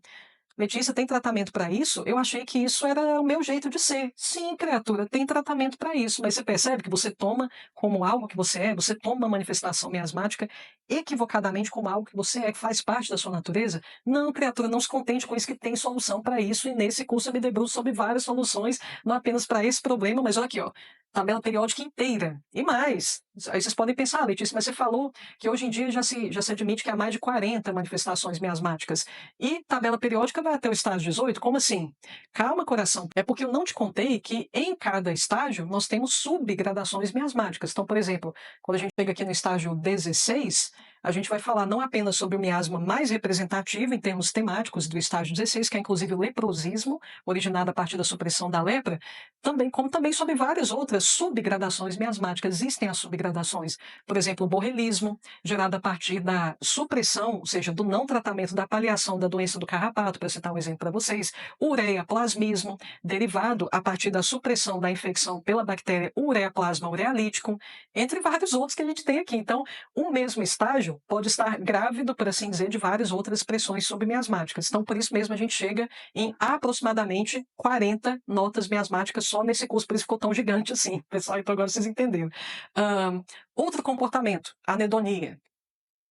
Letícia, tem tratamento para isso? Eu achei que isso era o meu jeito de ser. Sim, criatura, tem tratamento para isso, mas você percebe que você toma como algo que você é, você toma uma manifestação miasmática equivocadamente como algo que você é, que faz parte da sua natureza? Não, criatura, não se contente com isso, que tem solução para isso, e nesse curso eu me debruço sobre várias soluções, não apenas para esse problema, mas olha aqui, ó, tabela periódica inteira. E mais, aí vocês podem pensar, Letícia, mas você falou que hoje em dia já se admite que há mais de 40 manifestações miasmáticas. E tabela periódica vai até o estágio 18? Como assim? Calma, coração. É porque eu não te contei que em cada estágio nós temos subgradações miasmáticas. Então, por exemplo, quando a gente chega aqui no estágio 16, a gente vai falar não apenas sobre o miasma mais representativo em termos temáticos do estágio 16, que é inclusive o leprosismo, originado a partir da supressão da lepra, também, como também sobre várias outras subgradações miasmáticas. Existem as subgradações, por exemplo, o borrelismo, gerado a partir da supressão, ou seja, do não tratamento da paliação da doença do carrapato, para citar um exemplo para vocês, ureaplasmismo, derivado a partir da supressão da infecção pela bactéria Ureaplasma urealítico, entre vários outros que a gente tem aqui. Então, um mesmo estágio pode estar grávido, por assim dizer, de várias outras expressões submiasmáticas. Então, por isso mesmo a gente chega em aproximadamente 40 notas miasmáticas só nesse curso, por isso ficou tão gigante assim, pessoal, então agora vocês entenderam. Outro comportamento, anedonia,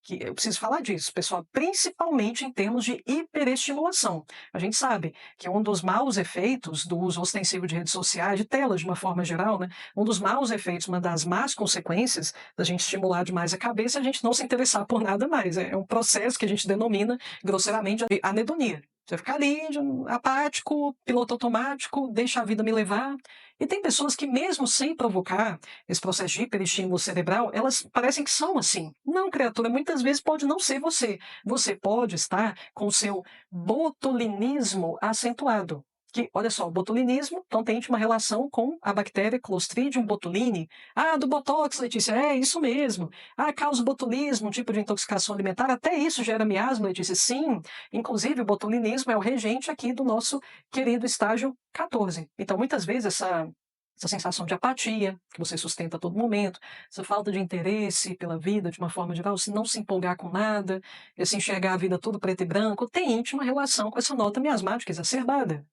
que eu preciso falar disso, pessoal, principalmente em termos de hiperestimulação. A gente sabe que um dos maus efeitos do uso ostensivo de redes sociais, de telas de uma forma geral, né, um dos maus efeitos, uma das más consequências da gente estimular demais a cabeça é a gente não se interessar por nada mais. É um processo que a gente denomina grosseiramente de anedonia. Você fica ali, apático, piloto automático, deixa a vida me levar. E tem pessoas que, mesmo sem provocar esse processo de hiperestímulo cerebral, elas parecem que são assim. Não, criatura, muitas vezes pode não ser você. Você pode estar com o seu botulinismo acentuado. Que, olha só, o botulinismo, então tem uma relação com a bactéria Clostridium botulinum. Ah, do Botox, Letícia, é isso mesmo. Ah, causa botulismo, um tipo de intoxicação alimentar, até isso gera miasma, Letícia. Sim, inclusive o botulinismo é o regente aqui do nosso querido estágio 14. Então, muitas vezes essa sensação de apatia que você sustenta a todo momento, essa falta de interesse pela vida de uma forma geral, se não se empolgar com nada, se enxergar a vida tudo preto e branco, tem íntima relação com essa nota miasmática exacerbada.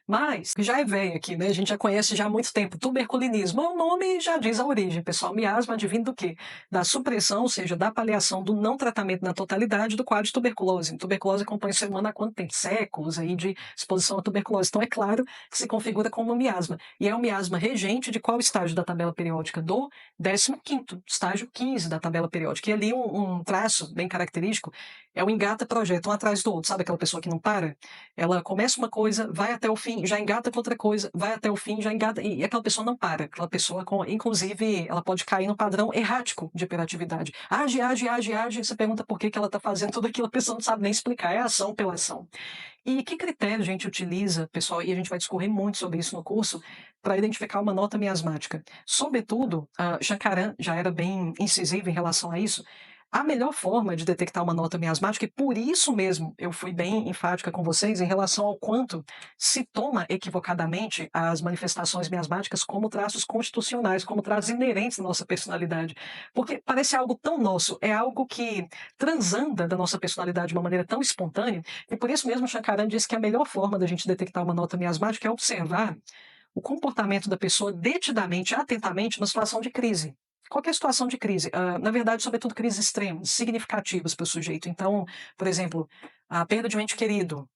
Mas, que já é velho aqui, né? A gente já conhece já há muito tempo. Tuberculinismo. O nome já diz a origem, pessoal. Miasma advindo do quê? Da supressão, ou seja, da paliação do não tratamento na totalidade do quadro de tuberculose. Tuberculose acompanha o ser humano há quanto tempo? Séculos aí de exposição à tuberculose. Então, é claro que se configura como miasma. E é um miasma regente de qual estágio da tabela periódica? Do 15º, estágio 15 da tabela periódica. E ali um traço bem característico é o engata projeta, um atrás do outro. Sabe aquela pessoa que não para? Ela começa uma coisa, vai até o fim, já engata com outra coisa, vai até o fim, já engata, e aquela pessoa não para, aquela pessoa, inclusive, ela pode cair no padrão errático de hiperatividade. Age, age, age, age, você pergunta por que que ela está fazendo tudo aquilo, a pessoa não sabe nem explicar, é ação pela ação. E que critério a gente utiliza, pessoal, e a gente vai discorrer muito sobre isso no curso, para identificar uma nota miasmática? Sobretudo, Shankaran já era bem incisivo em relação a isso. A melhor forma de detectar uma nota miasmática, e por isso mesmo eu fui bem enfática com vocês em relação ao quanto se toma equivocadamente as manifestações miasmáticas como traços constitucionais, como traços inerentes à nossa personalidade. Porque parece algo tão nosso, é algo que transanda da nossa personalidade de uma maneira tão espontânea, e por isso mesmo Shankaran diz que a melhor forma da gente detectar uma nota miasmática é observar o comportamento da pessoa detidamente, atentamente, na situação de crise. Qualquer situação de crise, na verdade, sobretudo crises extremas, significativas para o sujeito. Então, por exemplo, a perda de um ente querido,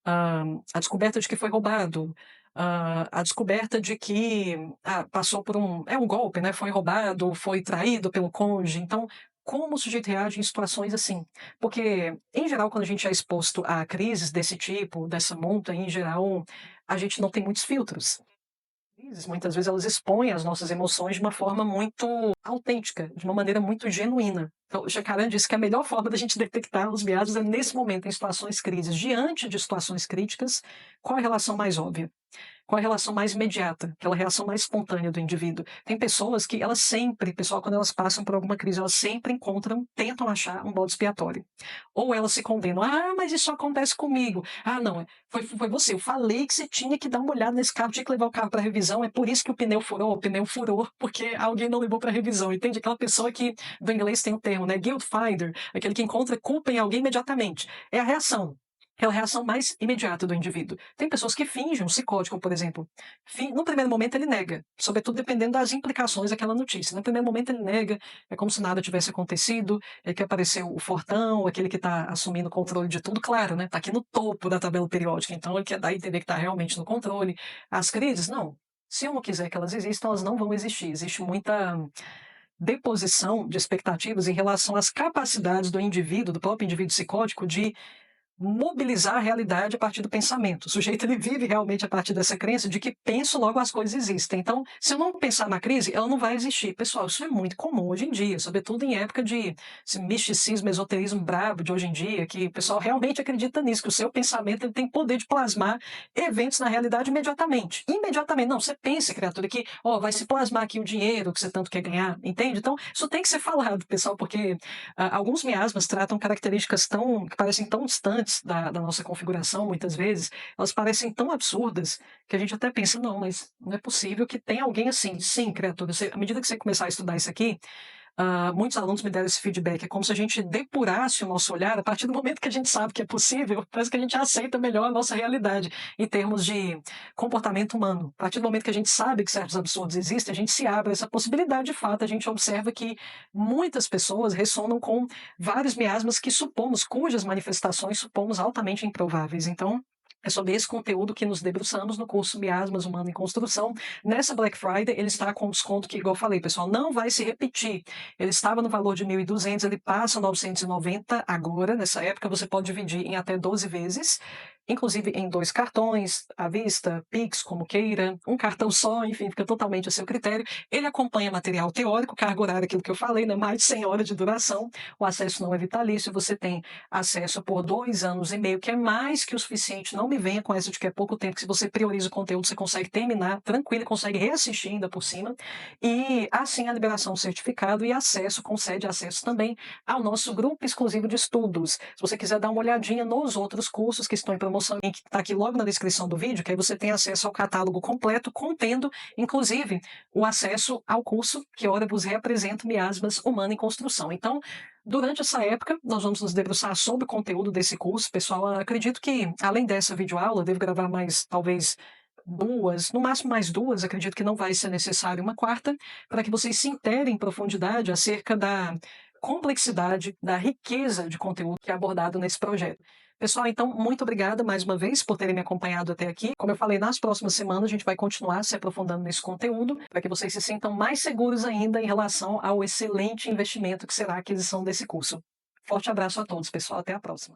a descoberta de que foi roubado, a descoberta de que passou por um golpe, né? Foi roubado, foi traído pelo cônjuge. Então, como o sujeito reage em situações assim? Porque, em geral, quando a gente é exposto a crises desse tipo, dessa monta, em geral, a gente não tem muitos filtros. Muitas vezes elas expõem as nossas emoções de uma forma muito autêntica, de uma maneira muito genuína. Então, o Jacaré disse que a melhor forma da gente detectar os miasmas é nesse momento, em situações crises. Diante de situações críticas, qual é a relação mais óbvia? Qual é a relação mais imediata, aquela reação mais espontânea do indivíduo? Tem pessoas que elas sempre, pessoal, quando elas passam por alguma crise, elas sempre encontram, tentam achar um bode expiatório. Ou elas se condenam, mas isso acontece comigo. Não, foi você, eu falei que você tinha que dar uma olhada nesse carro, tinha que levar o carro para revisão, é por isso que o pneu furou, porque alguém não levou para revisão, entende? Aquela pessoa que, do inglês tem o termo, né, guilt finder, aquele que encontra culpa em alguém imediatamente. É a reação. Aquela reação mais imediata do indivíduo. Tem pessoas que fingem, um psicótico, por exemplo. No primeiro momento ele nega, sobretudo dependendo das implicações daquela notícia. No primeiro momento ele nega, é como se nada tivesse acontecido, é que apareceu o fortão, aquele que está assumindo o controle de tudo, claro, né? Está aqui no topo da tabela periódica, então ele quer dar a entender que está realmente no controle. As crises, não. Se eu não quiser que elas existam, elas não vão existir. Existe muita deposição de expectativas em relação às capacidades do indivíduo, do próprio indivíduo psicótico, de mobilizar a realidade a partir do pensamento. O sujeito ele vive realmente a partir dessa crença de que penso, logo as coisas existem. Então, se eu não pensar na crise, ela não vai existir. Pessoal, isso é muito comum hoje em dia, sobretudo em época de esse misticismo, esoterismo brabo de hoje em dia, que o pessoal realmente acredita nisso, que o seu pensamento ele tem poder de plasmar eventos na realidade imediatamente. Imediatamente. Não, você pensa, criatura, que vai se plasmar aqui o dinheiro que você tanto quer ganhar, entende? Então, isso tem que ser falado, pessoal, porque alguns miasmas tratam características que parecem tão distantes da nossa configuração, muitas vezes, elas parecem tão absurdas que a gente até pensa, não, mas não é possível que tenha alguém assim. Sim, criatura, à medida que você começar a estudar isso aqui, muitos alunos me deram esse feedback, é como se a gente depurasse o nosso olhar a partir do momento que a gente sabe que é possível, parece que a gente aceita melhor a nossa realidade em termos de comportamento humano. A partir do momento que a gente sabe que certos absurdos existem, a gente se abre a essa possibilidade de fato, a gente observa que muitas pessoas ressonam com vários miasmas que supomos, cujas manifestações supomos altamente improváveis. Então, é sobre esse conteúdo que nos debruçamos no curso Miasmas Humano em Construção. Nessa Black Friday, ele está com desconto que, igual eu falei, pessoal, não vai se repetir. Ele estava no valor de 1.200, ele passa a 990 agora, nessa época, você pode dividir em até 12 vezes, inclusive em 2 cartões, à vista, Pix, como queira, um cartão só, enfim, fica totalmente a seu critério. Ele acompanha material teórico, carga horária, aquilo que eu falei, né, mais de 100 horas de duração, o acesso não é vitalício, você tem acesso por 2 anos e meio, que é mais que o suficiente, não me venha com essa de que é pouco tempo, que se você prioriza o conteúdo, você consegue terminar tranquilo, consegue reassistir ainda por cima, e assim a liberação do certificado e acesso, concede acesso também ao nosso grupo exclusivo de estudos. Se você quiser dar uma olhadinha nos outros cursos que estão em promoção, que está aqui logo na descrição do vídeo, que aí você tem acesso ao catálogo completo, contendo, inclusive, o acesso ao curso que ora vos representa Miasmas Humano em Construção. Então, durante essa época, nós vamos nos debruçar sobre o conteúdo desse curso. Pessoal, acredito que, além dessa videoaula, eu devo gravar mais, talvez, 2, no máximo mais 2, acredito que não vai ser necessário uma quarta, para que vocês se interem em profundidade acerca da complexidade, da riqueza de conteúdo que é abordado nesse projeto. Pessoal, então, muito obrigada mais uma vez por terem me acompanhado até aqui. Como eu falei, nas próximas semanas a gente vai continuar se aprofundando nesse conteúdo para que vocês se sintam mais seguros ainda em relação ao excelente investimento que será a aquisição desse curso. Forte abraço a todos, pessoal. Até a próxima.